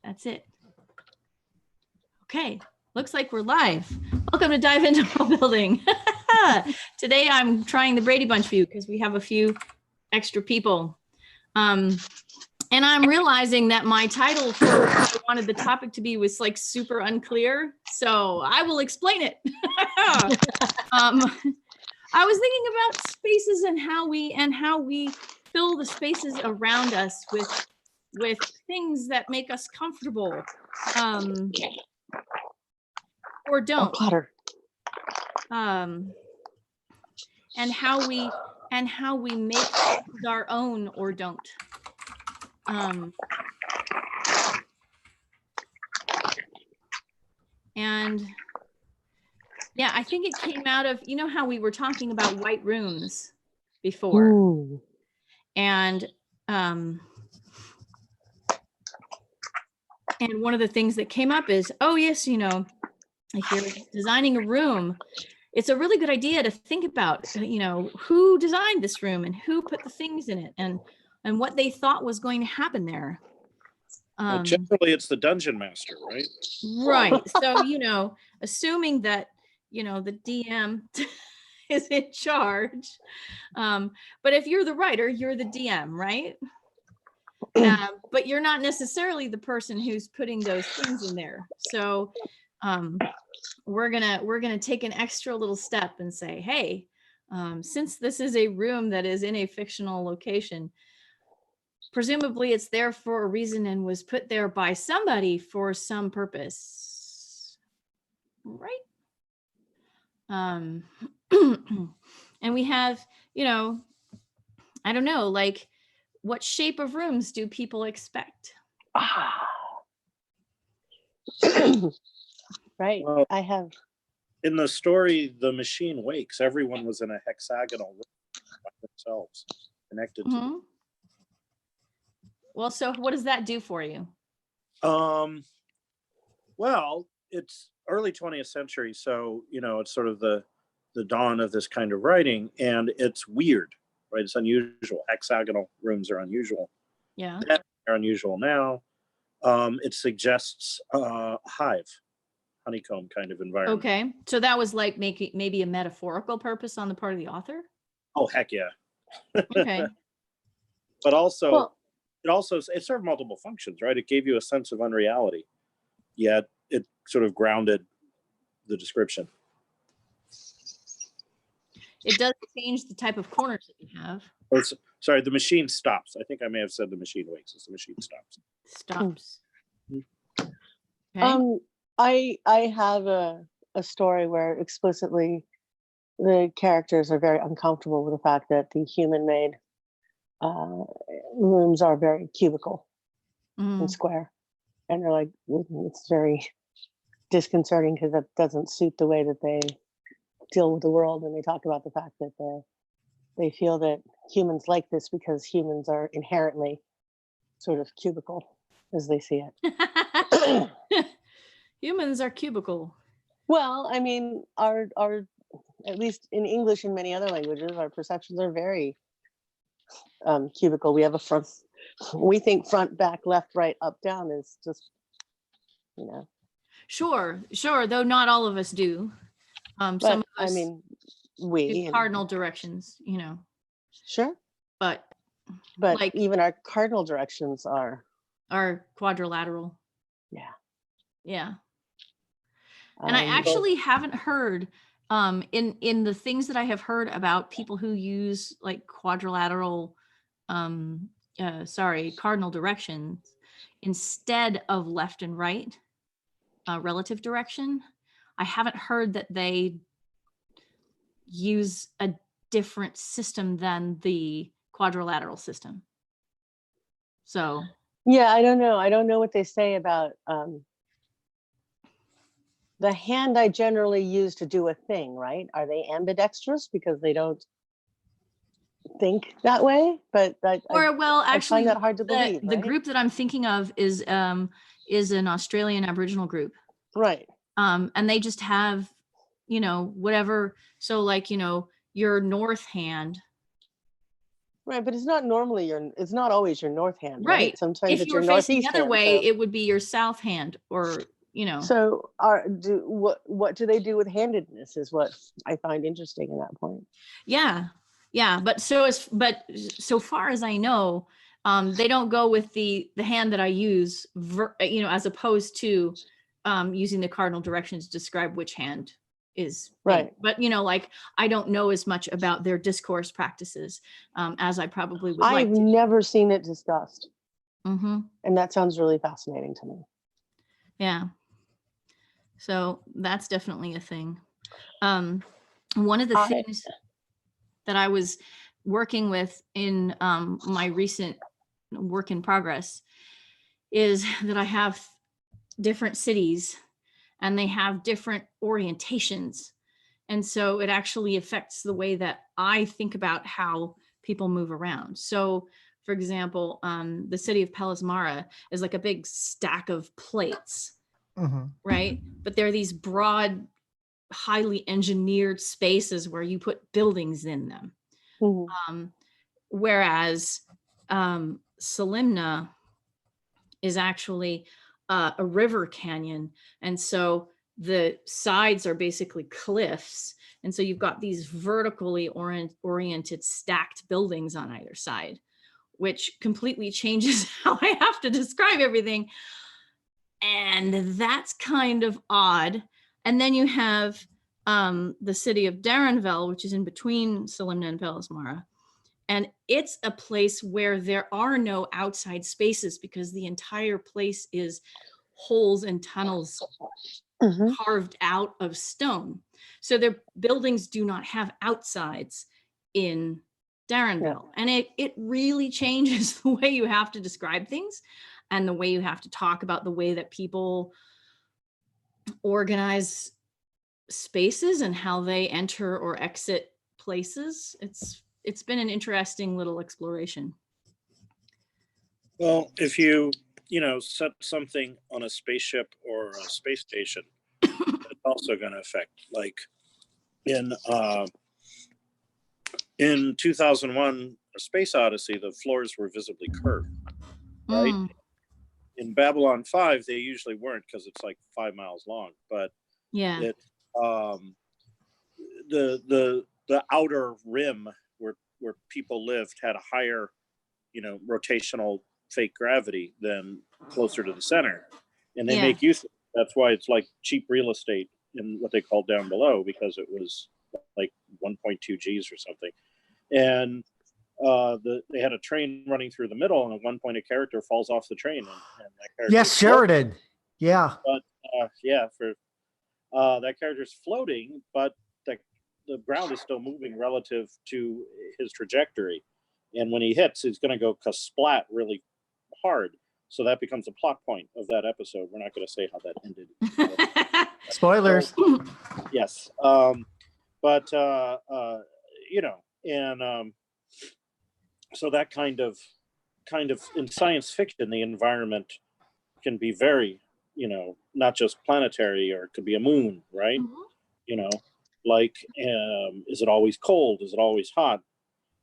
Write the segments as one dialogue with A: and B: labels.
A: That's it. Okay, looks like we're live. Welcome to Dive into Worldbuilding. Today I'm trying the Brady Bunch view because we have a few extra people. And I'm realizing that my title for what I wanted the topic to be was like super unclear. So I will explain it. I was thinking about spaces and how we fill the spaces around us with things that make us comfortable, or don't.
B: Clutter.
A: And how we make our own or don't. And yeah, I think it came out of, you know how we were talking about white rooms before.
B: Ooh.
A: And one of the things that came up is, oh yes, you know, if you're designing a room, it's a really good idea to think about, you know, who designed this room and who put the things in it and what they thought was going to happen there.
C: Well, generally, it's the dungeon master, right?
A: Right. So, you know, assuming that, you know, the DM is in charge. But if you're the writer, you're the DM, right? But you're not necessarily the person who's putting those things in there. So we're gonna take an extra little step and say, hey, since this is a room that is in a fictional location, presumably it's there for a reason and was put there by somebody for some purpose, right? And we have, you know, I don't know, like, what shape of rooms do people expect?
B: Right.
C: Well,
B: I have.
C: In the story, The Machine Wakes, everyone was in a hexagonal room by themselves, connected to
A: Well, so what does that do for you?
C: Well, it's early 20th century, so, you know, it's sort of the dawn of this kind of writing, and it's weird, right? It's unusual. Hexagonal rooms are unusual.
A: Yeah.
C: They're unusual now. It suggests hive, honeycomb kind of environment.
A: Okay. So that was like maybe a metaphorical purpose on the part of the author?
C: Oh, heck yeah.
A: Okay.
C: But also,
B: Well,
C: it served multiple functions, right? It gave you a sense of unreality, yet it sort of grounded the description.
A: It does change the type of corners that you have.
C: Oh, sorry, the machine stops. I think I may have said the machine wakes. It's the machine stops.
A: Stops. Okay.
B: I have a story where explicitly the characters are very uncomfortable with the fact that the human-made rooms are very cubical and square, and they're like, it's very disconcerting because that doesn't suit the way that they deal with the world. And they talk about the fact that they feel that humans like this because humans are inherently sort of cubical as they see it.
A: Humans are cubical.
B: Well, I mean, our at least in English and many other languages, our perceptions are very cubical. We have a front. We think front, back, left, right, up, down is just, you know.
A: Sure. Though not all of us do. Some of us,
B: I mean, we
A: cardinal directions, you know.
B: Sure.
A: But
B: like even our cardinal directions are
A: quadrilateral.
B: Yeah.
A: Yeah. And I actually haven't heard in the things that I have heard about people who use like quadrilateral, cardinal directions instead of left and right, relative direction. I haven't heard that they use a different system than the quadrilateral system. So.
B: Yeah, I don't know. I don't know what they say about the hand I generally use to do a thing, right? Are they ambidextrous because they don't think that way? But
A: actually,
B: I find that hard to believe.
A: The group that I'm thinking of is an Australian Aboriginal group.
B: Right.
A: And they just have, you know, whatever. So like, you know, your north hand
B: Right, but it's not normally it's not always your north hand, right?
A: Right.
B: Sometimes
A: If
B: it's
A: you
B: your
A: were facing the
B: northeast
A: other
B: hand.
A: way,
B: So,
A: it would be your south hand, or,
B: so what do they do with handedness is what I find interesting in that point.
A: Yeah. Yeah. But so far as I know, they don't go with the hand that I use, as opposed to using the cardinal directions to describe which hand is
B: Right.
A: But like, I don't know as much about their discourse practices as I probably would
B: I've
A: like to.
B: never seen it discussed.
A: Mm-hmm.
B: And that sounds really fascinating to me.
A: Yeah. So that's definitely a thing. One of the things that I was working with in my recent work in progress is that I have different cities and they have different orientations. And so it actually affects the way that I think about how people move around. So for example, the city of Pelasmara is like a big stack of plates, right? But there are these broad, highly engineered spaces where you put buildings in them. Whereas Salimna is actually a river canyon. And so the sides are basically cliffs. And so you've got these vertically oriented stacked buildings on either side, which completely changes how I have to describe everything. And that's kind of odd. And then you have the city of Darenvel, which is in between Salimna and Pelasmara. And it's a place where there are no outside spaces because the entire place is holes and tunnels carved out of stone. So their buildings do not have outsides in Darenville. And it really changes the way you have to describe things and the way you have to talk about the way that people organize spaces and how they enter or exit places. It's been an interesting little exploration.
C: Well, if you set something on a spaceship or a space station, it's also going to affect. Like in 2001, A Space Odyssey, the floors were visibly curved, right? In Babylon 5, they usually weren't because it's like 5 miles long. But it the outer rim where people lived had a higher, rotational fake gravity than closer to the center, and they make use of it. That's why it's like cheap real estate in what they call down below, because it was like 1.2 G's or something. And they had a train running through the middle, and at one point a character falls off the train, and that character
D: Sheridan. Yeah.
C: But that character's floating, but the ground is still moving relative to his trajectory. And when he hits, he's going to go splat really hard. So that becomes a plot point of that episode. We're not going to say how that ended.
D: Spoilers.
C: So, yes. So that kind of in science fiction, the environment can be very, not just planetary, or it could be a moon, right? Like, is it always cold? Is it always hot?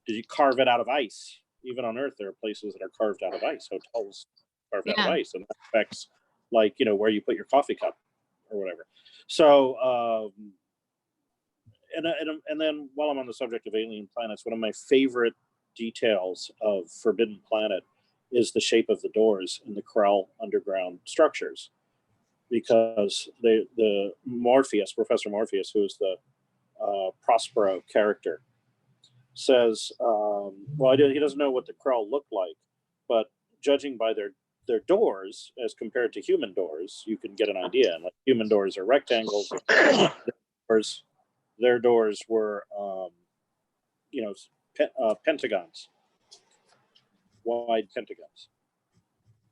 C: Did you carve it out of ice? Even on Earth, there are places that are carved out of ice, hotels carved out of ice, and that affects, like, where you put your coffee cup or whatever. So, and then while I'm on the subject of alien planets, one of my favorite details of Forbidden Planet is the shape of the doors in the Krell underground structures, because the Morpheus, Professor Morpheus, who is the Prospero character, says, he doesn't know what the Krell looked like, but judging by their doors as compared to human doors, you can get an idea. And like, human doors are rectangles. Their doors were, pentagons, wide pentagons.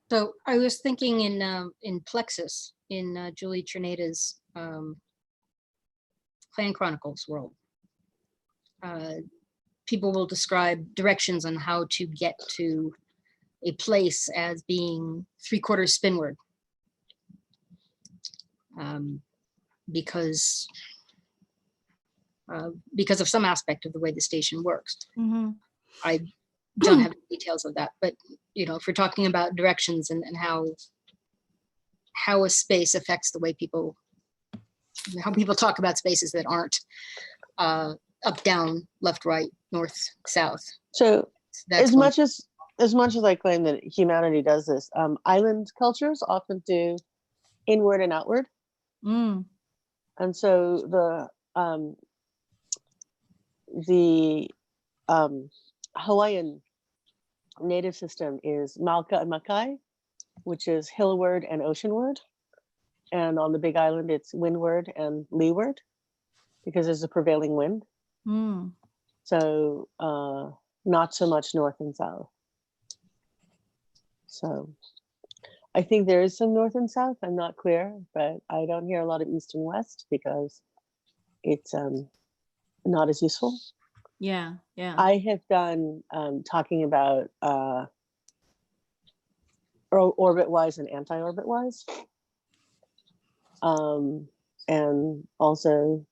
E: So I was thinking in Plexus, in Julie Trinita's Clan Chronicles world, people will describe directions on how to get to a place as being 3/4 spinward, because of some aspect of the way the station works. don't have details of that, but if we're talking about directions and how a space affects the way how people talk about spaces that aren't up, down, left, right, north, south.
B: So
E: That's
B: as much as I claim that humanity does this, island cultures often do inward and outward.
A: Mm.
B: And so the Hawaiian native system is Malka and Makai, which is hillward and oceanward. And on the Big Island, it's windward and leeward because there's a prevailing wind.
A: Mm.
B: So not so much north and south. So I think there is some north and south. I'm not clear, but I don't hear a lot of east and west because it's not as useful.
A: Yeah, yeah.
B: I have done talking about orbit wise and anti-orbit wise. And also,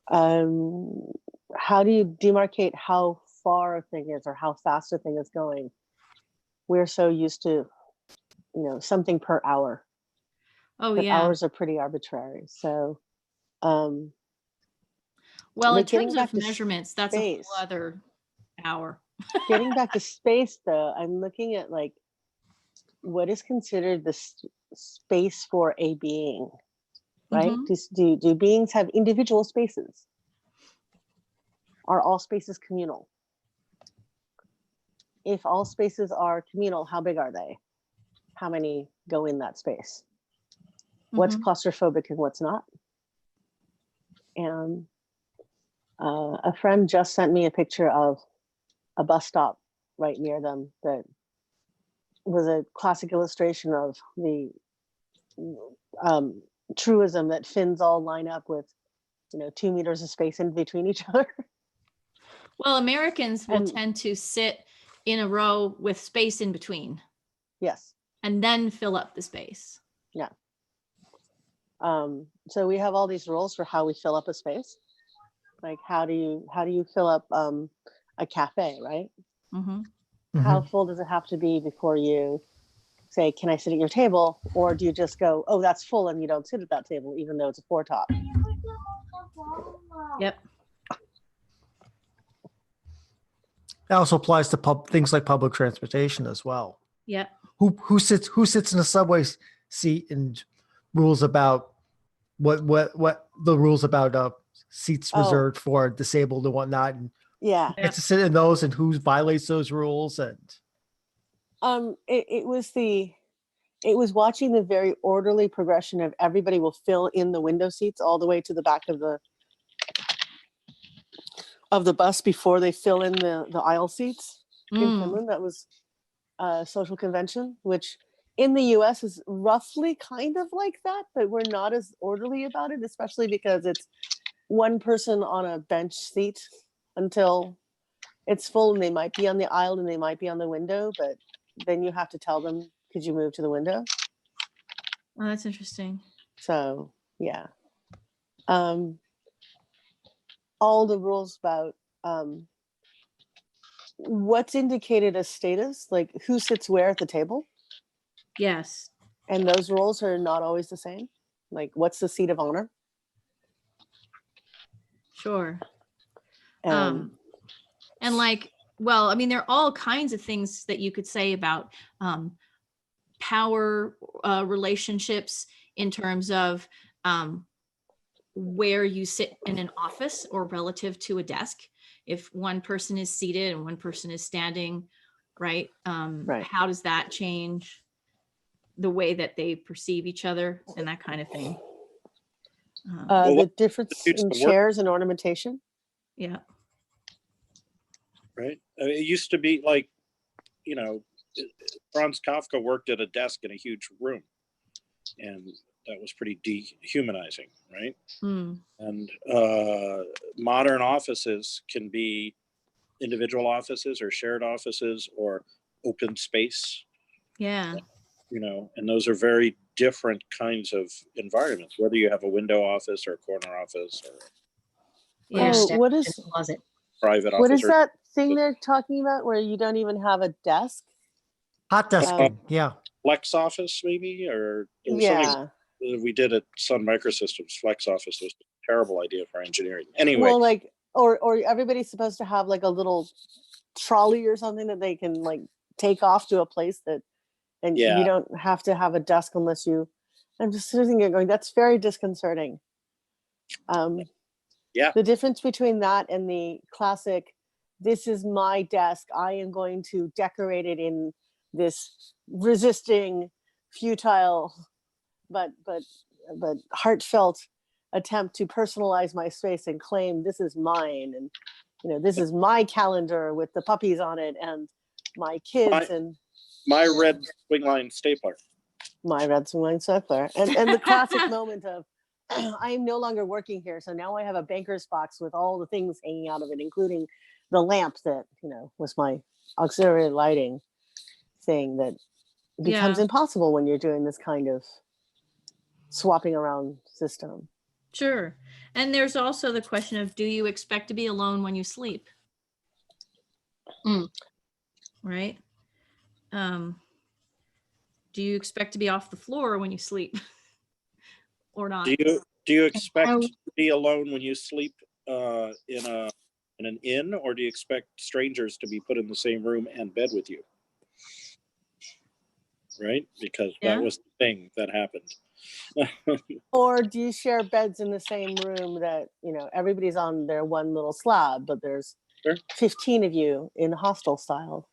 B: how do you demarcate how far a thing is or how fast a thing is going? We're so used to, something per hour.
A: Oh,
B: but
A: yeah.
B: hours are pretty arbitrary. So,
A: Well,
B: but
A: in
B: getting
A: terms
B: back
A: of
B: to
A: measurements, that's a whole
B: space.
A: other hour.
B: Getting back to space, though, I'm looking at like what is considered the space for a being, right?
A: Mhm.
B: Do beings have individual spaces? Are all spaces communal? If all spaces are communal, how big are they? How many go in that space? What's
A: Mhm.
B: claustrophobic and what's not? And a friend just sent me a picture of a bus stop right near them that was a classic illustration of the truism that fins all line up with 2 meters of space in between each other.
A: Well, Americans will
B: And-
A: tend to sit in a row with space in between
B: Yes.
A: and then fill up the space.
B: Yeah. So we have all these rules for how we fill up a space. Like how do you fill up a cafe, right?
A: Mhm.
B: How full does it have to be before you say, can I sit at your table? Or do you just go, oh, that's full, and you don't sit at that table, even though it's a 4-top?
A: Yep.
D: That also applies to things like public transportation as well.
A: Yep.
D: Who sits in a subway seat and rules about what the rules about seats
B: Oh.
D: reserved for disabled and whatnot, and
B: Yeah.
D: who gets to sit in those and who violates those rules. And
B: It was watching the very orderly progression of everybody will fill in the window seats all the way to the back of the bus before they fill in the aisle seats in Finland. That was a social convention, which in the US is roughly kind of like that, but we're not as orderly about it, especially because it's one person on a bench seat until it's full, and they might be on the aisle and they might be on the window, but then you have to tell them, could you move to the window?
A: Oh, that's interesting.
B: So yeah. All the rules about what's indicated as status, like who sits where at the table,
A: Yes.
B: and those rules are not always the same. Like what's the seat of honor?
A: Sure.
B: And
A: And like, well, I mean, there are all kinds of things that you could say about power relationships in terms of where you sit in an office or relative to a desk. If one person is seated and one person is standing, right?
B: Right.
A: How does that change the way that they perceive each other and that kind of thing?
B: the difference
C: it's
B: in
C: the work-
B: chairs and ornamentation.
A: Yeah.
C: Right. It used to be like, Franz Kafka worked at a desk in a huge room, and that was pretty dehumanizing, right? And modern offices can be individual offices or shared offices or open space,
A: Yeah.
C: and those are very different kinds of environments, whether you have a window office or a corner office or
A: Yeah.
B: Oh, what
E: in
B: is
E: the closet.
C: private
B: what
C: office
B: is
C: or
B: that thing they're talking about where you don't even have a desk?
D: Hot desking. Yeah.
C: Flex Office maybe, or there was something
B: Yeah.
C: we did at Sun Microsystems. Flex Office was a terrible idea for engineering. Anyway,
B: Well, like, or everybody's supposed to have like a little trolley or something that they can like take off to a place that, and
C: Yeah.
B: you don't have to have a desk unless you. I'm just sitting there going, that's very disconcerting.
C: Yeah.
B: The difference between that and the classic, this is my desk, I am going to decorate it in this resisting, futile, but heartfelt attempt to personalize my space and claim this is mine, and this is my calendar with the puppies on it and my kids and
C: my red swingline stapler.
B: My red swingline stapler, and the classic moment of, I am no longer working here, so now I have a banker's box with all the things hanging out of it, including the lamp that was my auxiliary lighting thing that becomes impossible when you're doing this kind of swapping around system.
A: Sure. And there's also the question of, do you expect to be alone when you sleep? Right? Do you expect to be off the floor when you sleep or not?
C: Do you expect to be alone when you sleep in an inn, or do you expect strangers to be put in the same room and bed with you? Right? Because that was the thing that happened.
B: Or do you share beds in the same room that, everybody's on their one little slab, but there's 15 of you in hostel style?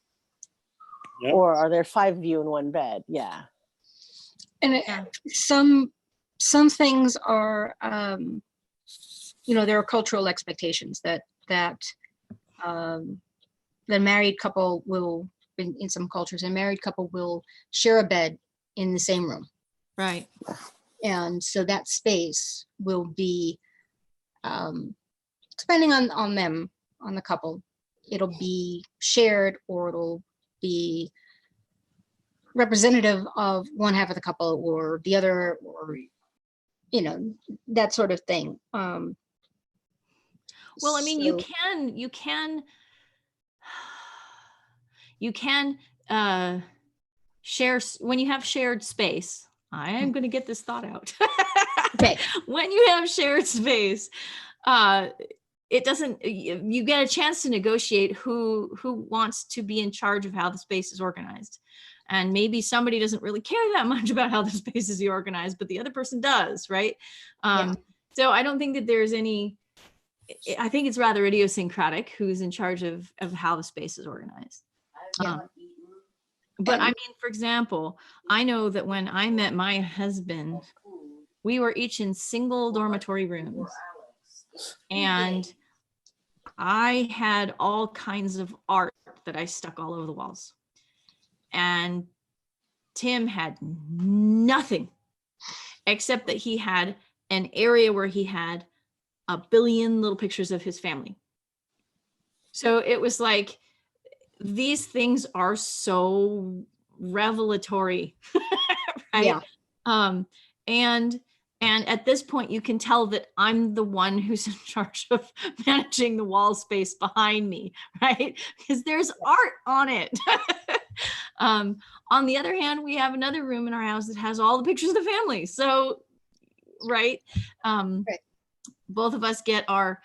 B: Yep. Or are there 5 of you in one bed? Yeah.
E: And some things are, there are cultural expectations that the married couple will, in some cultures, a married couple will share a bed in the same room.
A: Right.
E: And so that space will be, depending on them, on the couple, it'll be shared, or it'll be representative of one half of the couple or the other, or that sort of thing.
A: Well, I mean, you can share when you have shared space. I am going to get this thought out.
E: Okay.
A: When you have shared space, it doesn't, you get a chance to negotiate who wants to be in charge of how the space is organized. And maybe somebody doesn't really care that much about how the space is organized, but the other person does, right? So I don't think that there's any, I think it's rather idiosyncratic who's in charge of how the space is organized. But I mean, for example, I know that when I met my husband, we were each in single dormitory rooms, and I had all kinds of art that I stuck all over the walls. And Tim had nothing except that he had an area where he had a billion little pictures of his family. So it was like, these things are so revelatory, right? Yeah. And at this point, you can tell that I'm the one who's in charge of managing the wall space behind me, right? Because there's art on it. On the other hand, we have another room in our house that has all the pictures of the family. So, right. Both of us get our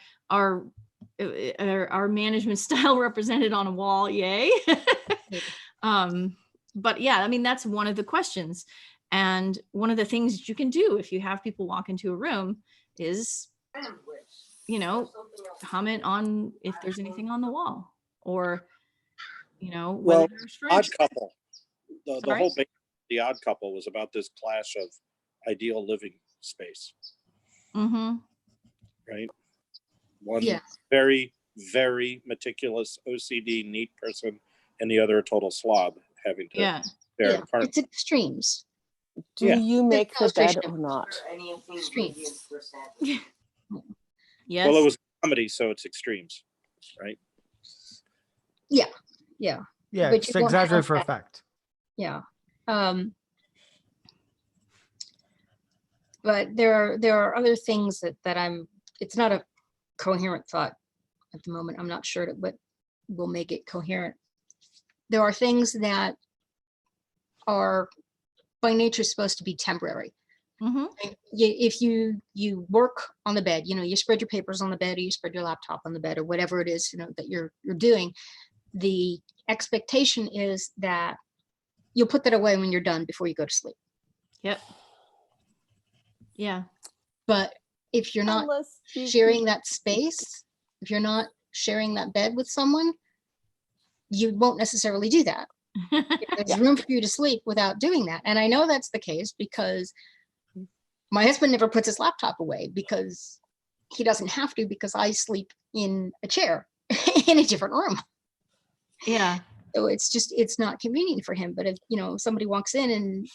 A: management style represented on a wall. Yay. But yeah, I mean, that's one of the questions. And one of the things that you can do if you have people walk into a room is, comment on if there's anything on the wall, or, whether there's
C: Odd Couple. The whole big, The Odd Couple was about this clash of ideal living space.
A: Mm-hmm.
C: Right? One very, very meticulous OCD neat person, and the other a total slob having to share an apartment.
E: It's extremes.
B: Do you make the bed or not?
E: Extremes.
A: Yes.
C: Well, it was comedy, so it's extremes, right?
E: Yeah.
D: It's exaggerated for effect.
E: Yeah. But there are other things that it's not a coherent thought at the moment. I'm not sure what will make it coherent. There are things that are by nature supposed to be temporary.
A: Mhm.
E: If you work on the bed, you spread your papers on the bed, or you spread your laptop on the bed, or whatever it is, that you're doing, the expectation is that you'll put that away when you're done before you go to sleep.
A: Yep. Yeah.
E: But if you're not
B: Unless you
E: sharing that space, if you're not sharing that bed with someone, you won't necessarily do that. There's room for you to sleep without doing that. And I know that's the case because my husband never puts his laptop away because he doesn't have to, because I sleep in a chair in a different room.
A: Yeah.
E: So it's not convenient for him. But if, somebody walks in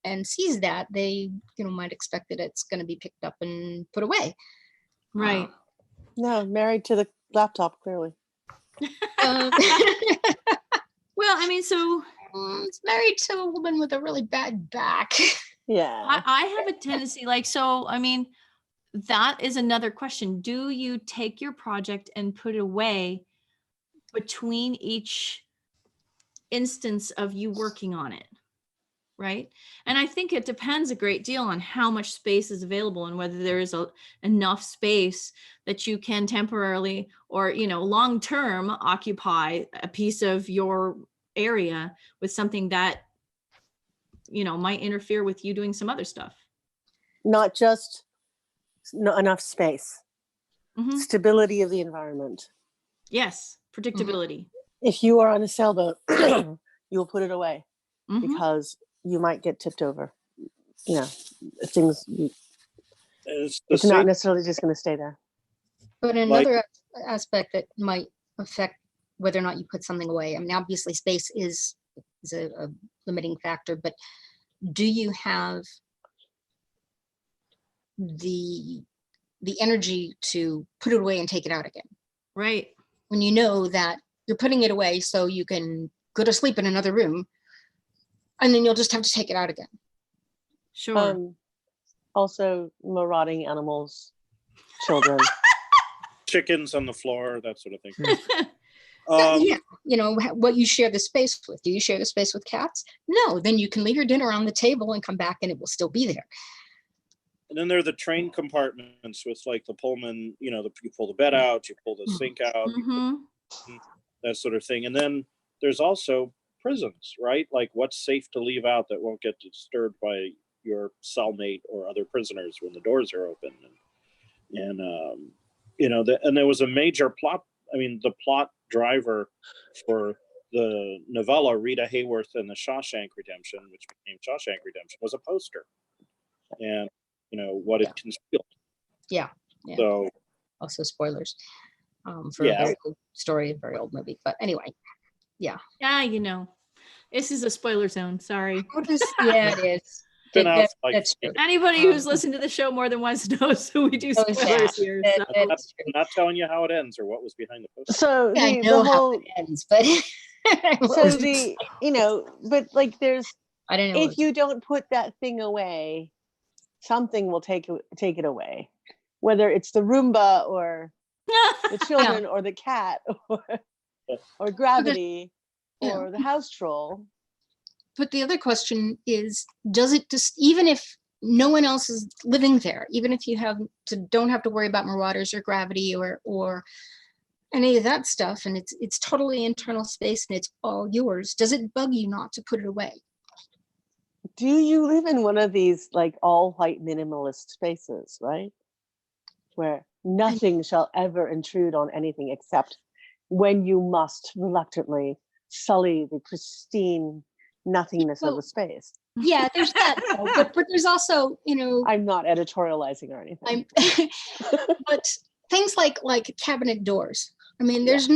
E: and sees that, they, might expect that it's going to be picked up and put away.
A: Right.
B: No, married to the laptop, clearly.
A: Well, I mean, so
E: It's married to a woman with a really bad back.
B: Yeah.
A: I have a tendency, I mean, that is another question. Do you take your project and put it away between each instance of you working on it? Right. And I think it depends a great deal on how much space is available and whether there is enough space that you can temporarily or, long term occupy a piece of your area with something that, might interfere with you doing some other stuff.
B: Not just enough space,
A: Mhm.
B: stability of the environment.
A: Yes. Predictability.
B: If you are on a sailboat, you'll put it away
A: Mhm.
B: because you might get tipped over. Things.
C: It's the
B: It's not
C: same.
B: necessarily just going to stay there.
E: But another aspect that might affect whether or not you put something away, I mean, obviously space is a limiting factor, but do you have the energy to put it away and take it out again?
A: Right.
E: When you know that you're putting it away so you can go to sleep in another room, and then you'll just have to take it out again.
A: Sure.
B: Also, marauding animals, children.
C: Chickens on the floor, that sort of thing.
E: Yeah. What you share the space with. Do you share the space with cats? No. Then you can leave your dinner on the table and come back and it will still be there.
C: And then there are the train compartments with like the Pullman, you pull the bed out, you pull the sink out,
A: Mhm.
C: that sort of thing. And then there's also prisons, right? Like what's safe to leave out that won't get disturbed by your cellmate or other prisoners when the doors are open. And there was a major plot. I mean, the plot driver for the novella Rita Hayworth and the Shawshank Redemption, which became Shawshank Redemption, was a poster. And what it concealed.
E: Yeah.
C: So
E: also spoilers for a very old story, a very old movie. But anyway, yeah.
A: Yeah, this is a spoiler zone. Sorry.
E: Yeah, it is. That's true.
A: Anybody who's listened to the show more than once knows who we do spoilers here. So.
C: I'm not telling you how it ends or what was behind the poster.
B: So
E: I
B: the
E: know
B: whole
E: how it ends, but
B: so the but like there's
E: I don't know
B: if you don't put that thing away, something will take it away, whether it's the Roomba or the children or the cat or gravity or the house troll.
E: But the other question is, does it just, even if no one else is living there, even if you don't have to worry about marauders or gravity or any of that stuff, and it's totally internal space and it's all yours, does it bug you not to put it away?
B: Do you live in one of these like all white minimalist spaces, right? Where nothing shall ever intrude on anything except when you must reluctantly sully the pristine nothingness of the space.
E: Yeah, there's that. But there's also,
B: I'm not editorializing or anything.
E: But things like cabinet doors. I mean, there's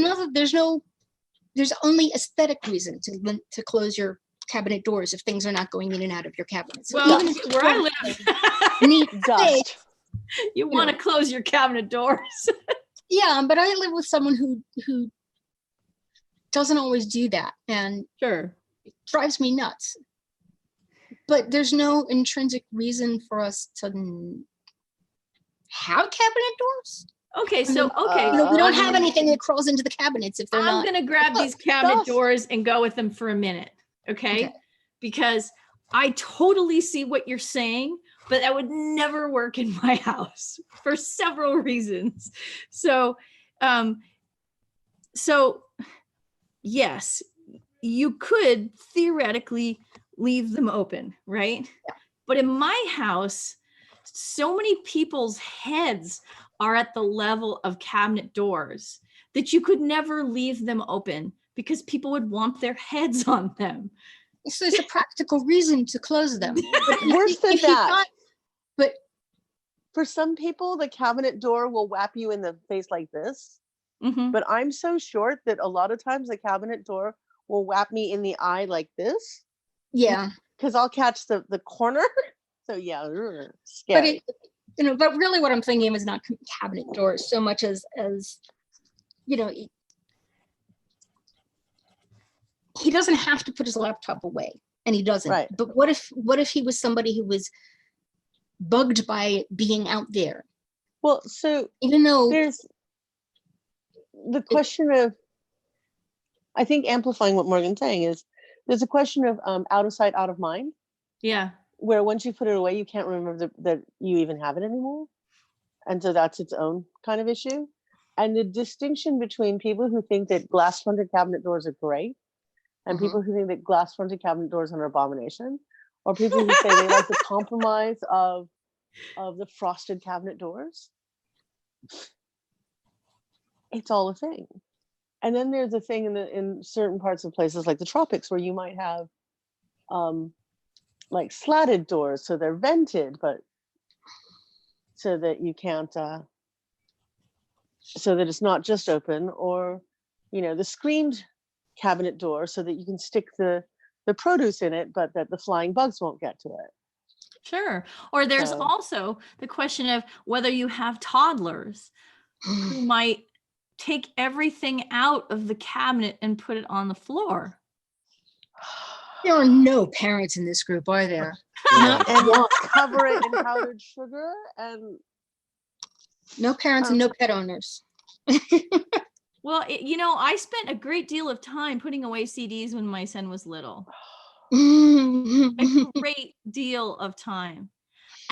E: only aesthetic reason to close your cabinet doors if things are not going in and out of your cabinets. So
A: well, where I live,
E: neat
B: dust.
A: You want to close your cabinet doors.
E: Yeah, but I live with someone who doesn't always do that, and
A: sure,
E: it drives me nuts. But there's no intrinsic reason for us to have cabinet doors.
A: Okay, so
E: We don't have anything that crawls into the cabinets if they're
A: I'm
E: not.
A: gonna grab these cabinet
B: Stuff.
A: doors and go with them for a minute, okay?
E: Okay.
A: Because I totally see what you're saying, but that would never work in my house for several reasons. So, so yes, you could theoretically leave them open, right?
E: Yeah.
A: But in my house, so many people's heads are at the level of cabinet doors that you could never leave them open because people would want their heads on them.
E: So there's a practical reason to close them.
B: Worse than
E: If you
B: that.
E: thought- But
B: For some people, the cabinet door will whap you in the face like this.
A: Mhm.
B: But I'm so short that a lot of times the cabinet door will whap me in the eye like this,
E: yeah,
B: because I'll catch the corner. So yeah,
E: but
B: scary.
E: but really what I'm thinking of is not cabinet doors so much as he doesn't have to put his laptop away, and he doesn't.
B: Right.
E: But what if he was somebody who was bugged by being out there,
B: Well, so
E: even though
B: there's the question of, I think amplifying what Morgan's saying is, there's a question of out of sight, out of mind,
A: Yeah.
B: where once you put it away, you can't remember that you even have it anymore. And so that's its own kind of issue. And the distinction between people who think that glass fronted cabinet doors are great and people who think that glass fronted cabinet doors are an abomination, or people who say they like the compromise of the frosted cabinet doors, it's all a thing. And then there's a thing in certain parts of places like the tropics where you might have like slatted doors, so they're vented, but so that you can't so that it's not just open, or the screened cabinet door so that you can stick the produce in it, but that the flying bugs won't get to it.
A: Sure. Or there's
B: So-
A: also the question of whether you have toddlers who might take everything out of the cabinet and put it on the floor.
E: there are no parents in this group, are there?
C: Yeah.
B: And cover it in powdered sugar and
E: No parents and no pet owners.
A: Well, I spent a great deal of time putting away CDs when my son was little. A great deal of time.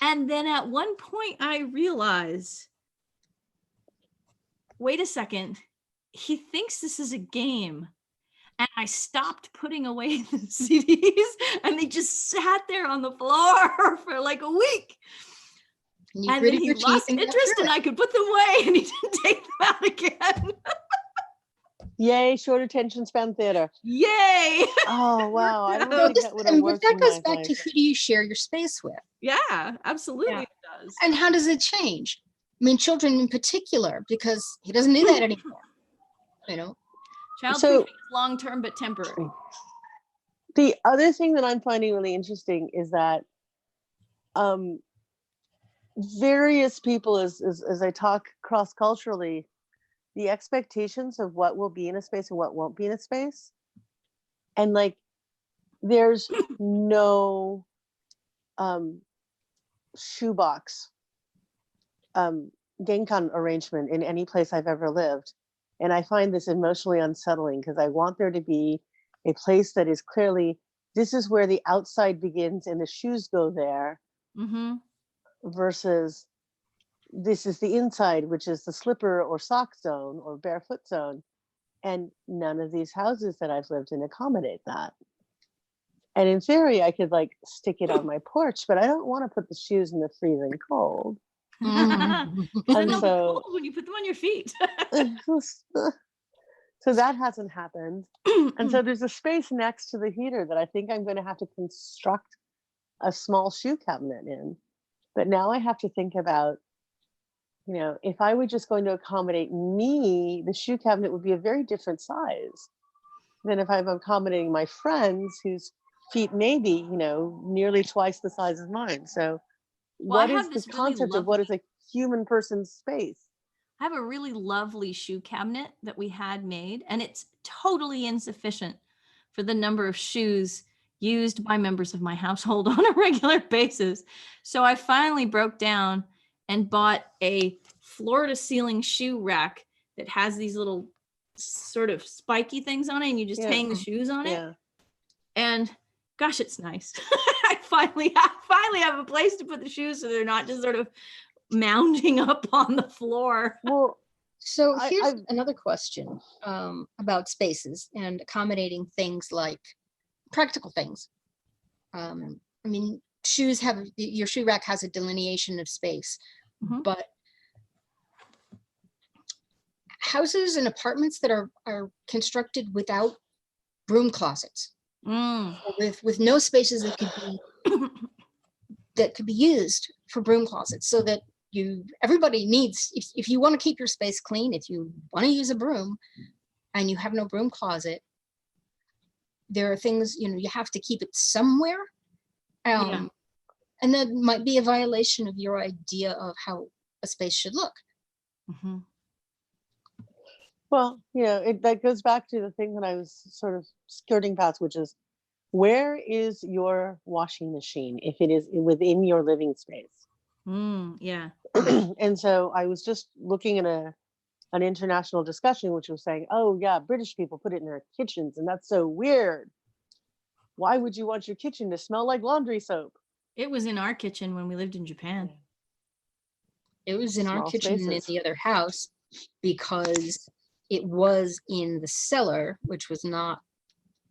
A: And then at one point I realized, wait a second, he thinks this is a game. And I stopped putting away the CDs and they just sat there on the floor for like a week.
E: You
A: And then
E: gritted
A: he
E: your teeth
A: lost
E: and got
A: interest
E: through
A: and
E: it.
A: I could put them away and he didn't take them out again.
B: yay, short attention span theater.
A: Yay.
B: Oh wow, I don't
A: So
B: think that would have worked.
E: That
B: in
E: goes
B: my
E: back to
B: life.
E: who do you share your space with?
A: Yeah, absolutely
E: Yeah.
A: it does.
E: And how does it change? I mean, children in particular, because he doesn't do that anymore.
A: Child
B: So-
A: proofing is long-term but temporary.
B: The other thing that I'm finding really interesting is that various people, as I talk cross-culturally, the expectations of what will be in a space and what won't be in a space, and like there's no shoebox genkan arrangement in any place I've ever lived, and I find this emotionally unsettling because I want there to be a place that is clearly, this is where the outside begins and the shoes go there,
A: Mm-hmm.
B: versus this is the inside, which is the slipper or sock zone or barefoot zone. And none of these houses that I've lived in accommodate that. And in theory, I could like stick it on my porch, but I don't want to put the shoes in the freezing cold.
E: Mhm.
A: Then
B: And
A: they'll be
B: so-
A: cold when you put them on your feet.
B: So that hasn't happened. And so there's a space next to the heater that I think I'm going to have to construct a small shoe cabinet in. But now I have to think about, if I were just going to accommodate me, the shoe cabinet would be a very different size than if I'm accommodating my friends whose feet may be, nearly twice the size of mine. So
A: Well, I
B: what is
A: have
B: this
A: this really
B: concept of what is a human person's space?
A: I have a really lovely shoe cabinet that we had made, and it's totally insufficient for the number of shoes used by members of my household on a regular basis. So I finally broke down and bought a floor to ceiling shoe rack that has these little sort of spiky things on it, and you just hang the shoes on it.
B: Yeah.
A: And gosh, it's nice. I finally have a place to put the shoes so they're not just sort of mounding up on the floor.
B: Well,
E: So here's another question about spaces and accommodating things like practical things. I mean, your shoe rack has a delineation of space, but houses and apartments that are constructed without broom closets, with no spaces that could be used for broom closets, so that everybody needs, if you want to keep your space clean, if you want to use a broom and you have no broom closet, there are things, you have to keep it somewhere. And that might be a violation of your idea of how a space should look.
B: Well, that goes back to the thing that I was sort of skirting past, which is, where is your washing machine if it is within your living space?
A: Yeah.
B: And so I was just looking at an international discussion, which was saying, oh yeah, British people put it in their kitchens, and that's so weird. Why would you want your kitchen to smell like laundry soap?
A: It was in our kitchen when we lived in Japan.
E: It was in our
B: Small
E: kitchen and in
B: spaces.
E: the other house, because it was in the cellar, which was not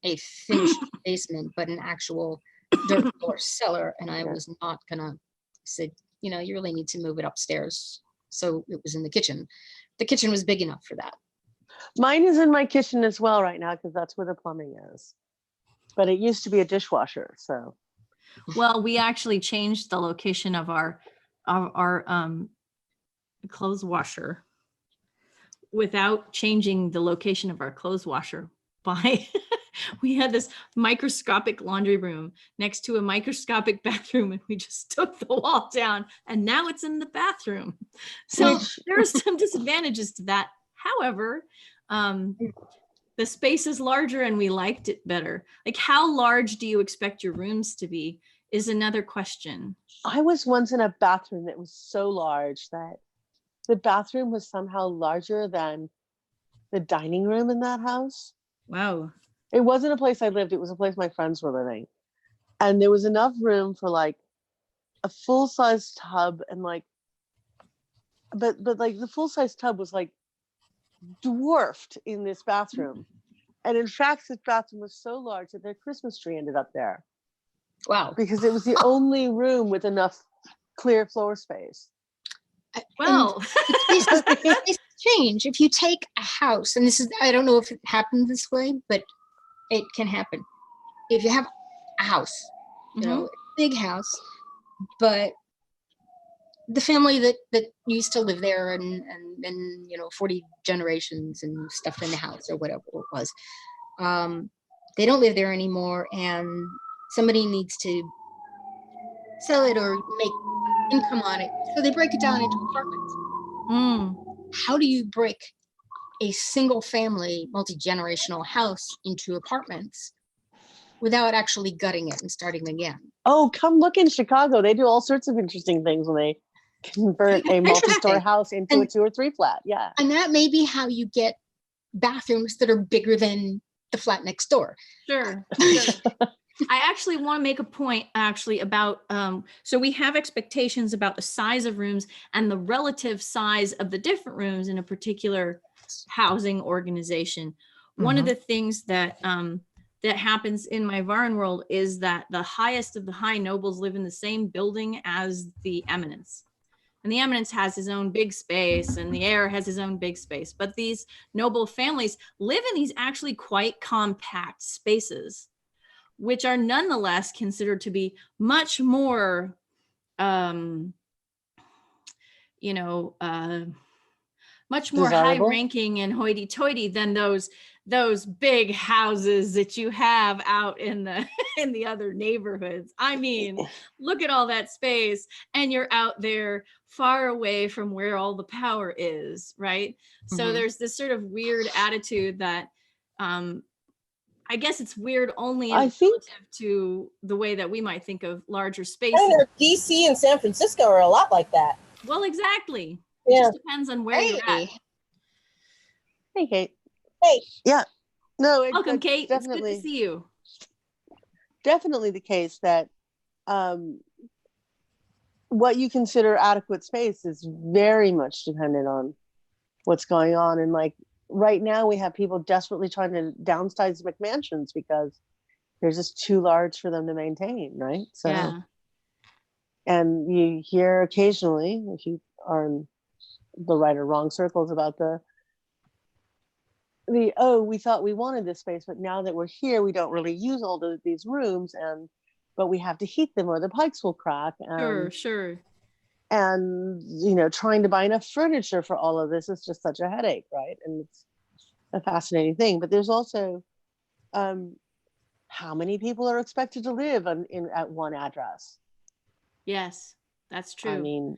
E: a finished basement, but an actual dirt floor cellar. And I was not gonna say, you really need to move it upstairs. So it was in the kitchen. The kitchen was big enough for that.
B: Mine is in my kitchen as well right now, because that's where the plumbing is. But it used to be a dishwasher, so.
A: Well, we actually changed the location of our clothes washer without changing the location of our clothes washer. We had this microscopic laundry room next to a microscopic bathroom, and we just took the wall down, and now it's in the bathroom. So there are some disadvantages to that. However, the space is larger and we liked it better. Like, how large do you expect your rooms to be is another question.
B: I was once in a bathroom that was so large that the bathroom was somehow larger than the dining room in that house.
A: Wow.
B: It wasn't a place I lived. It was a place my friends were living. And there was enough room for like a full-size tub and but like the full-size tub was like dwarfed in this bathroom. And in fact, this bathroom was so large that their Christmas tree ended up there.
E: Wow.
B: Because it was the only room with enough clear floor space.
A: Well,
E: spaces change. If you take a house, and I don't know if it happens this way, but it can happen. If you have a house, a big house, but the family that used to live there and 40 generations and stuff in the house or whatever it was, they don't live there anymore, and somebody needs to sell it or make income on it, so they break it down into apartments. How do you break a single family multi-generational house into apartments without actually gutting it and starting again?
B: Oh, come look in Chicago. They do all sorts of interesting things when they convert a multi-story house into a 2 or 3 flat. Yeah.
E: And that may be how you get bathrooms that are bigger than the flat next door.
A: Sure. I actually want to make a point about, so we have expectations about the size of rooms and the relative size of the different rooms in a particular housing organization. One of the things that happens in my Varan world is that the highest of the high nobles live in the same building as the eminence. And the eminence has his own big space, and the heir has his own big space. But these noble families live in these actually quite compact spaces, which are nonetheless considered to be much more, much more high-ranking and hoity-toity than those big houses that you have out in the other neighborhoods. I mean, look at all that space, and you're out there far away from where all the power is, right? So there's this sort of weird attitude that, I guess it's weird only relative to the way that we might think of larger spaces.
F: DC and San Francisco are a lot like that.
A: Well, exactly. It
B: Yeah.
A: just depends on where you're at.
E: Hey,
B: Hey, Kate.
F: Hey.
B: Yeah. No,
A: Welcome,
B: it's
A: Kate. It's good
B: definitely
A: to see you.
B: definitely the case that what you consider adequate space is very much dependent on what's going on. And like right now, we have people desperately trying to downsize McMansions because they're just too large for them to maintain, right? So,
A: Yeah.
B: and you hear occasionally, if you are in the right or wrong circles, about the oh, we thought we wanted this space, but now that we're here, we don't really use all of these rooms, but we have to heat them or the pipes will crack.
A: Sure.
B: And trying to buy enough furniture for all of this is just such a headache, right? And it's a fascinating thing. But there's also how many people are expected to live at one address?
A: Yes, that's true.
B: I mean,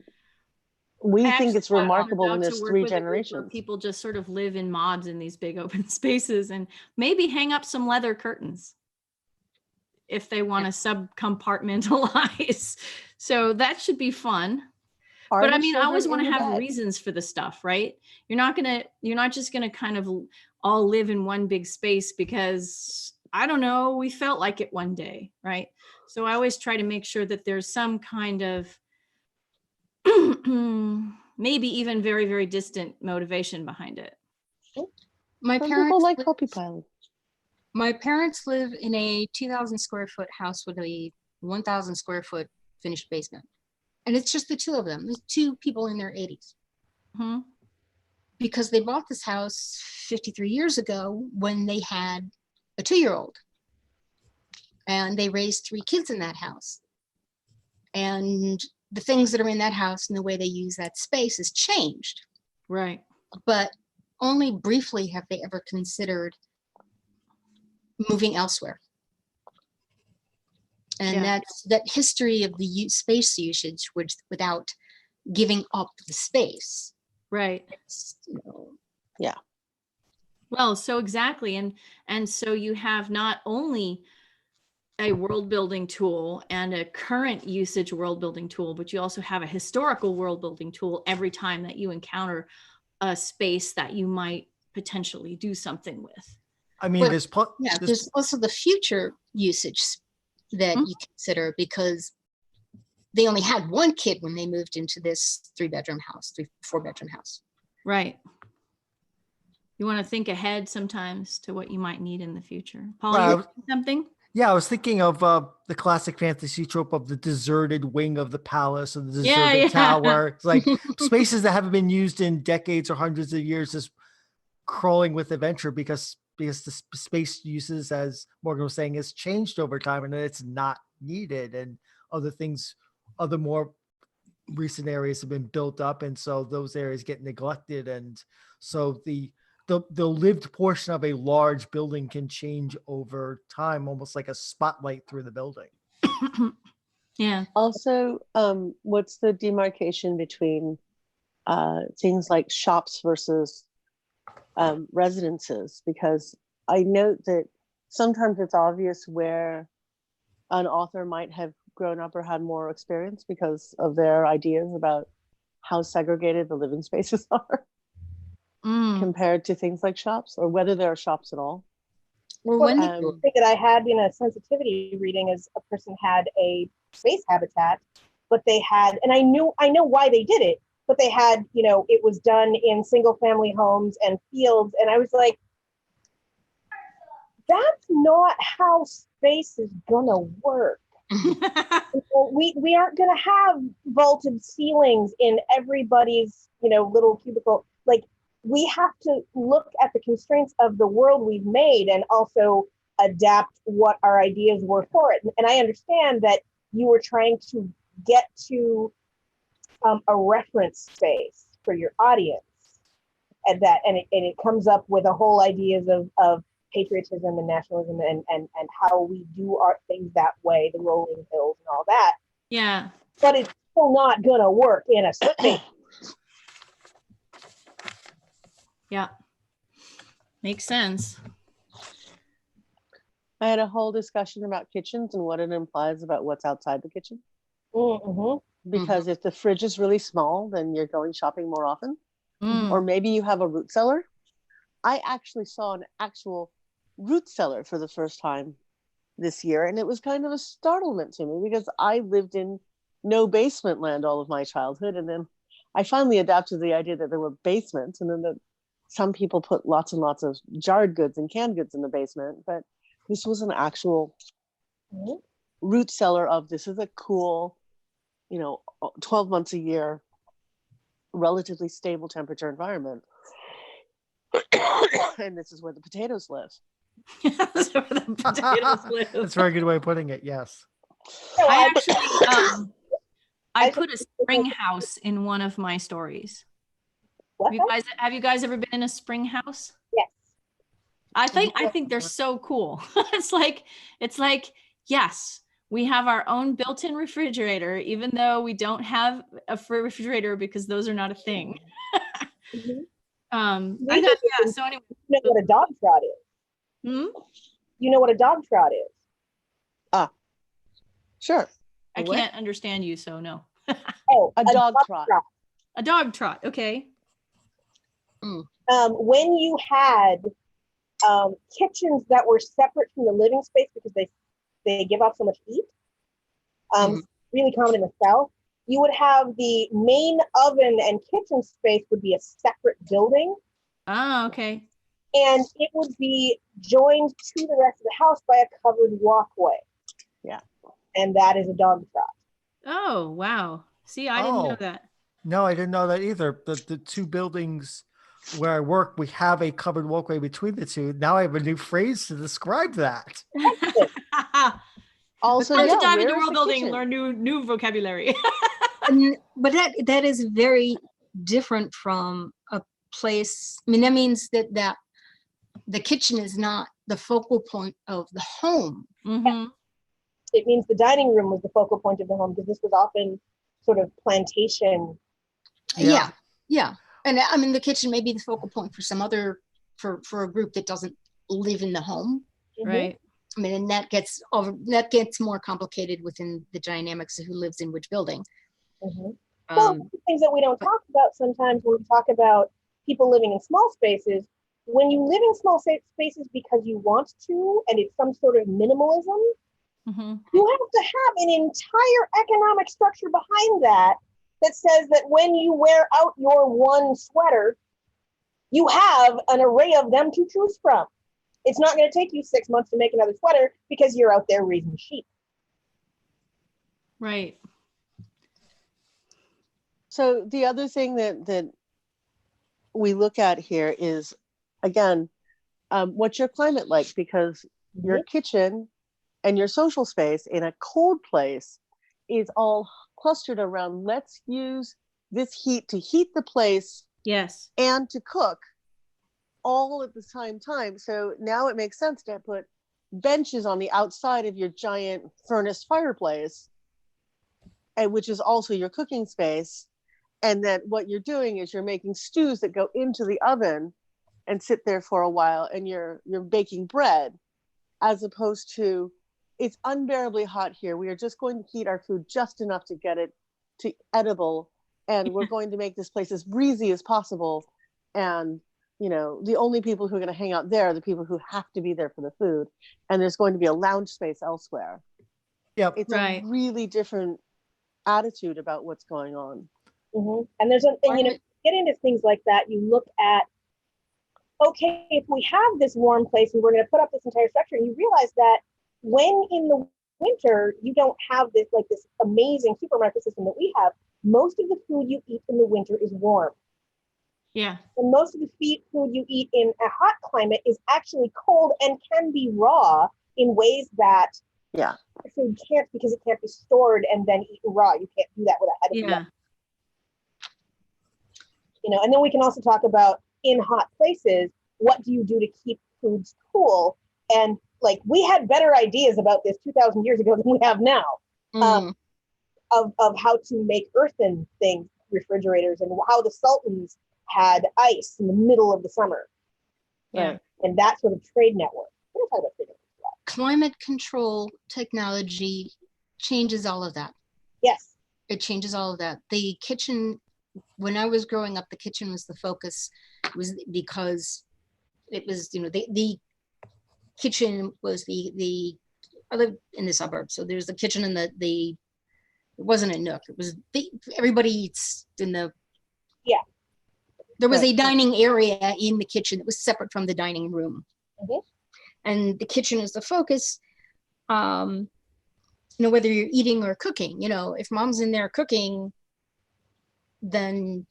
B: we think it's remarkable when there's 3 generations.
A: People just sort of live in mods in these big open spaces and maybe hang up some leather curtains if they want to sub-compartmentalize. So that should be fun. But I mean, I always want to have reasons for the stuff, right? You're not just gonna kind of all live in one big space because I don't know, we felt like it one day, right? So I always try to make sure that there's some kind of maybe even very, very distant motivation behind it.
E: my
B: Some
E: parents
B: people like
E: live-
B: puppy pilots.
E: My parents live in a 2,000 square foot house with a 1,000 square foot finished basement. And it's just the two of them. There's 2 people in their 80s.
A: Mm-hmm.
E: Because they bought this house 53 years ago when they had a 2-year-old. And they raised 3 kids in that house. And the things that are in that house and the way they use that space has changed.
A: Right.
E: But only briefly have they ever considered moving elsewhere. And that's that history of the space usage, which without giving up the space.
A: Right.
B: Yeah.
A: Well, so exactly. And so you have not only a world building tool and a current usage world building tool, but you also have a historical world building tool every time that you encounter a space that you might potentially do something with.
D: I mean, there's
E: also the future usage that you consider, because they only had 1 kid when they moved into this 3-bedroom house, 4-bedroom house.
A: Right. You want to think ahead sometimes to what you might need in the future. Paul, you something?
D: Yeah, I was thinking of the classic fantasy trope of the deserted wing of the palace or the deserted tower. It's like spaces that haven't been used in decades or hundreds of years, just crawling with adventure because the space uses, as Morgan was saying, has changed over time and it's not needed, and other more recent areas have been built up, and so those areas get neglected, and so the lived portion of a large building can change over time, almost like a spotlight through the building.
A: Yeah.
B: Also, what's the demarcation between things like shops versus residences? Because I note that sometimes it's obvious where an author might have grown up or had more experience because of their ideas about how segregated the living spaces are compared to things like shops, or whether there are shops at all.
F: Well, one thing that I had in a sensitivity reading is a person had a space habitat, but they had, and I know why they did it, but they had, it was done in single family homes and fields. And I was like, that's not how space is gonna work. We aren't gonna have vaulted ceilings in everybody's, little cubicle. Like, we have to look at the constraints of the world we've made and also adapt what our ideas were for it. And I understand that you were trying to get to a reference space for your audience, and it comes up with a whole ideas of patriotism and nationalism and how we do our things that way, the rolling hills and all that.
A: Yeah.
F: But it's still not gonna work in a space.
A: Yeah. Makes sense.
B: I had a whole discussion about kitchens and what it implies about what's outside the kitchen.
F: Mm-hmm.
B: because if the fridge is really small, then you're going shopping more often.
A: Mm.
B: Or maybe you have a root cellar. I actually saw an actual root cellar for the first time this year, and it was kind of a startlement to me because I lived in no basement land all of my childhood, and then I finally adapted to the idea that there were basements, and then that some people put lots and lots of jarred goods and canned goods in the basement, but this was an actual root cellar of this is a cool, 12 months a year, relatively stable temperature environment. And this is where the potatoes live.
A: That's where the potatoes live.
D: That's a very good way of putting it. Yes.
A: I actually, I put a spring house in one of my stories.
F: What?
A: Have you guys ever been in a spring house?
F: Yes.
A: I think they're so cool. It's like, yes, we have our own built-in refrigerator, even though we don't have a refrigerator because those are not a thing.
F: Mm-hmm.
A: I thought, yeah. So anyway,
F: you know what a dog trot is?
A: Hmm?
F: You know what a dog trot is?
B: Sure.
A: I can't understand you, so no.
F: Oh,
B: a dog trot.
A: A dog trot. Okay.
F: When you had kitchens that were separate from the living space because they give off so much heat, really common in the South, you would have the main oven and kitchen space would be a separate building.
A: Ah, okay.
F: And it would be joined to the rest of the house by a covered walkway.
B: Yeah.
F: And that is a dog trot.
A: Oh, wow. See, I didn't know that.
D: No, I didn't know that either. The two buildings where I work, we have a covered walkway between the two. Now I have a new phrase to describe that.
B: Also,
A: Time to dive
B: where
A: into
B: is
A: world
B: the
A: building,
B: kitchen?
A: learn new vocabulary.
E: But that is very different from a place. I mean, that means that the kitchen is not the focal point of the home.
A: Mm-hmm.
F: It means the dining room was the focal point of the home because this was often sort of plantation.
E: Yeah. And I mean, the kitchen may be the focal point for some other, for a group that doesn't live in the home.
A: Right.
E: I mean, and that gets more complicated within the dynamics of who lives in which building.
F: Well, things that we don't talk about sometimes when we talk about people living in small spaces, when you live in small spaces because you want to, and it's some sort of minimalism, you have to have an entire economic structure behind that says that when you wear out your one sweater, you have an array of them to choose from. It's not going to take you 6 months to make another sweater because you're out there raising sheep.
A: Right.
B: So the other thing that we look at here is, again, what's your climate like? Because your kitchen and your social space in a cold place is all clustered around, let's use this heat to heat the place.
A: Yes.
B: And to cook all at the same time. So now it makes sense to put benches on the outside of your giant furnace fireplace, and which is also your cooking space. And then what you're doing is you're making stews that go into the oven and sit there for a while, and you're baking bread, as opposed to, it's unbearably hot here. We are just going to heat our food just enough to get it to edible, and we're going to make this place as breezy as possible. And the only people who are going to hang out there are the people who have to be there for the food, and there's going to be a lounge space elsewhere.
D: Yep.
B: It's a really different attitude about what's going on.
F: And there's get into things like that. You look at, okay, if we have this warm place and we're going to put up this entire structure, and you realize that when in the winter you don't have this amazing supermarket system that we have, most of the food you eat in the winter is warm.
A: Yeah.
F: And most of the food you eat in a hot climate is actually cold and can be raw in ways that food can't, because it can't be stored and then eaten raw. You can't do that with a head of milk. And then we can also talk about, in hot places, what do you do to keep foods cool? And we had better ideas about this 2,000 years ago than we have now, of how to make earthen things, refrigerators, and how the Sultans had ice in the middle of the summer.
A: Yeah.
F: And that sort of trade network. We're going to talk about trade networks a lot.
E: Climate control technology changes all of that.
F: Yes.
E: It changes all of that. The kitchen, when I was growing up, the kitchen was the focus, was because it was, the kitchen was I lived in the suburbs, so there's the kitchen and it wasn't a nook. It was everybody eats in the.
F: Yeah.
E: There was
B: Right.
E: a dining area in the kitchen that was separate from the dining room, and the kitchen is the focus. Whether you're eating or cooking, if mom's in there cooking, then,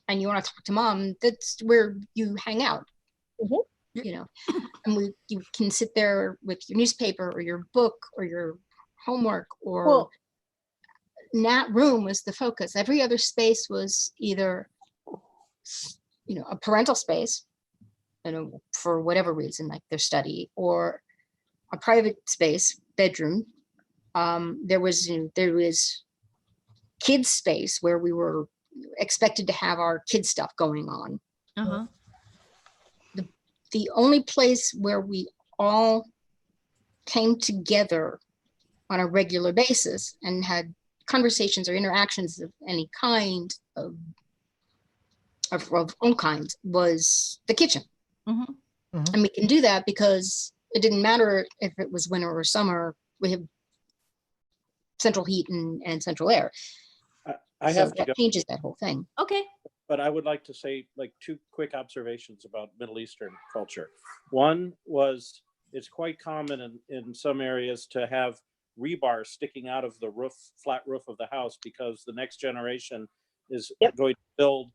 E: and you want to talk to mom, that's where you hang out. And you can sit there with your newspaper or your book or your homework, or that room was the focus. Every other space was either, a parental space, for whatever reason, like their study, or a private space, bedroom. There was kids space where we were expected to have our kid stuff going on. The only place where we all came together on a regular basis and had conversations or interactions of any kind of all kinds was the kitchen. And we can do that because it didn't matter if it was winter or summer. We have central heat and central air.
C: I have to go,
E: changes that whole thing.
A: Okay.
C: but I would like to say like 2 quick observations about Middle Eastern culture. One was it's quite common in some areas to have rebar sticking out of the flat roof of the house, because the next generation is going to build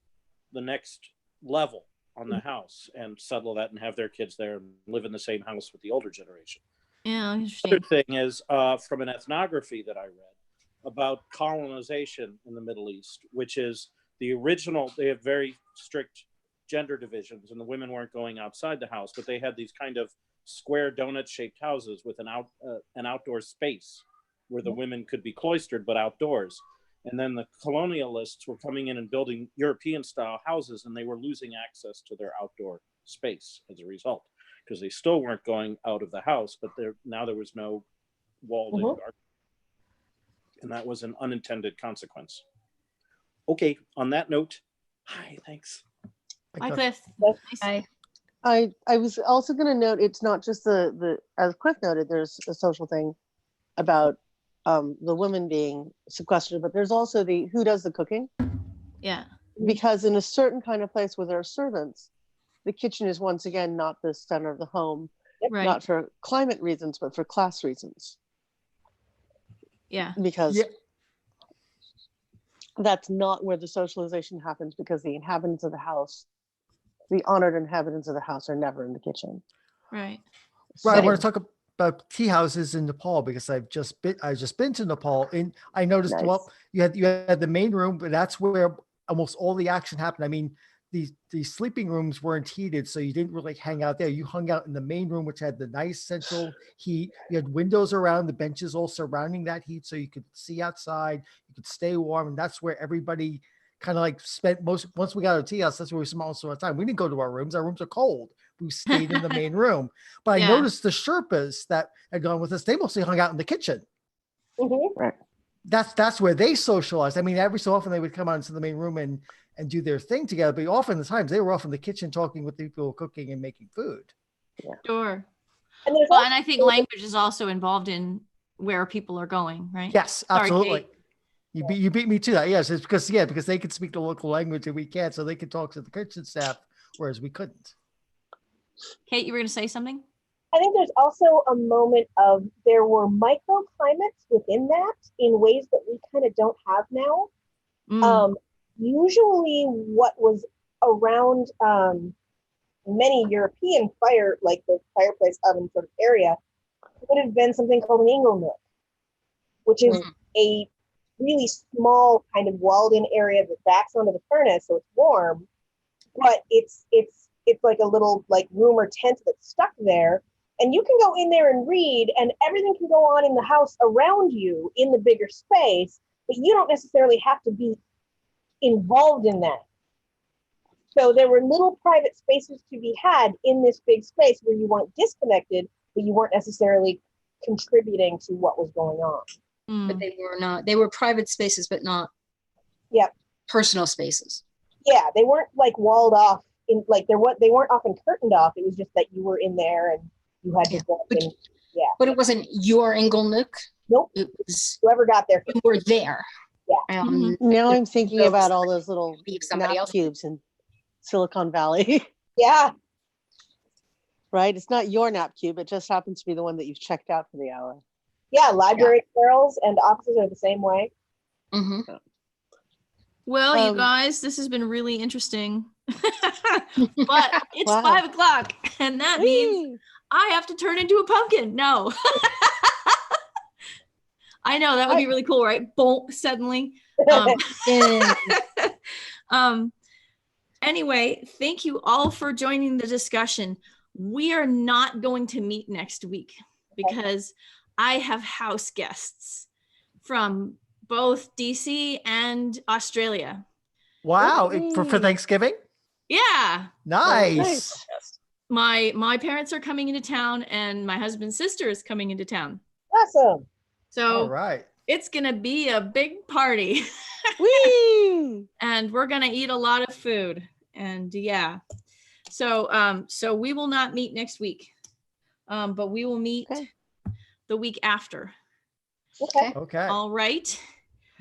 C: the next level on the house and settle that and have their kids there and live in the same house with the older generation.
A: Yeah, interesting.
C: The other thing is from an ethnography that I read about colonization in the Middle East, which is the original, they have very strict gender divisions and the women weren't going outside the house, but they had these kind of square donut shaped houses with an outdoor space where the women could be cloistered but outdoors. And then the colonialists were coming in and building European style houses, and they were losing access to their outdoor space as a result, because they still weren't going out of the house, but now there was no walled in garden. And that was an unintended consequence. Okay, on that note, hi, thanks.
A: Hi, Cliff.
E: Hi.
B: I was also going to note, it's not just the as Cliff noted, there's a social thing about the women being sequestered, but there's also the who does the cooking.
A: Yeah.
B: Because in a certain kind of place where there are servants, the kitchen is once again not the center of the home,
A: Right.
B: not for climate reasons, but for class reasons.
A: Yeah.
B: Because that's not where the socialization happens, because the inhabitants of the house, the honored inhabitants of the house, are never in the kitchen.
A: Right.
D: Right. I want to talk about tea houses in Nepal, because I've just been to Nepal, and I noticed,
B: Nice.
D: well, you had the main room, but that's where almost all the action happened. I mean, the sleeping rooms weren't heated, so you didn't really hang out there. You hung out in the main room, which had the nice central heat. You had windows around, the benches all surrounding that heat, so you could see outside, you could stay warm, and that's where everybody kind of like spent once we got a tea house, that's where we spent most of our time. We didn't go to our rooms are cold. We stayed in the main room. But I noticed the Sherpas that had gone with us, they mostly hung out in the kitchen.
B: Right.
D: That's where they socialized. I mean, every so often they would come out into the main room and do their thing together, but often the times they were off in the kitchen talking with the people cooking and making food.
B: Yeah.
A: Sure.
F: And
A: and I think language is also involved in where people are going, right?
D: Yes, absolutely. You beat me to that. Yes, it's because they can speak the local language and we can't, so they can talk to the kitchen staff, whereas we couldn't.
A: Kate, you were going to say something?
F: I think there's also a moment of there were microclimates within that in ways that we kind of don't have now. Usually what was around many European like the fireplace oven sort of area, would have been something called an inglenook, which is a really small kind of walled in area that backs onto the furnace, so it's warm, but it's like a little like room or tent that's stuck there, and you can go in there and read, and everything can go on in the house around you in the bigger space, but you don't necessarily have to be involved in that. So there were little private spaces to be had in this big space where you weren't disconnected, but you weren't necessarily contributing to what was going on.
E: but they were not, they were private spaces, but not
F: Yep.
E: personal spaces.
F: Yeah, they weren't like walled off in like they weren't often curtained off. It was just that you were in there and you had to
E: Yeah,
F: go
E: but-
F: in.
E: But it wasn't your Inglenook.
F: Nope.
E: It was,
F: Whoever got there
E: you were there.
F: Yeah.
A: Mhm.
B: Now I'm thinking
E: So
B: about all those little
E: leave somebody
B: nap
E: else.
B: cubes in Silicon Valley,
F: Yeah.
B: right? It's not your nap cube. It just happens to be the one that you've checked out for the hour.
F: Yeah. Library girls and offices are the same way.
E: Mhm.
A: Well, you
B: Um,
A: guys, this has been really interesting. But it's
B: Wow.
A: 5 o'clock, and that means
B: Whee!
A: I have to turn into a pumpkin. No. I know that would be really cool, right? Boom, suddenly.
E: Yeah.
A: Anyway, thank you all for joining the discussion. We are not going to meet next week because I have house guests from both DC and Australia.
D: Wow. For
B: Ooh.
D: Thanksgiving?
A: Yeah.
D: Nice.
A: My parents are coming into town and my husband's sister is coming into town.
F: Awesome.
A: So
D: All right.
A: it's gonna be a big party.
B: Whee!
A: And we're gonna eat a lot of food. And yeah. So we will not meet next week. But we will meet
B: Okay.
A: the week after.
F: Okay.
D: Okay.
A: All right.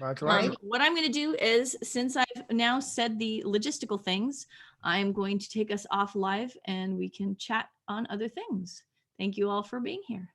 D: Roger, roger.
A: What I'm going to do is, since I've now said the logistical things, I'm going to take us off live and we can chat on other things. Thank you all for being here.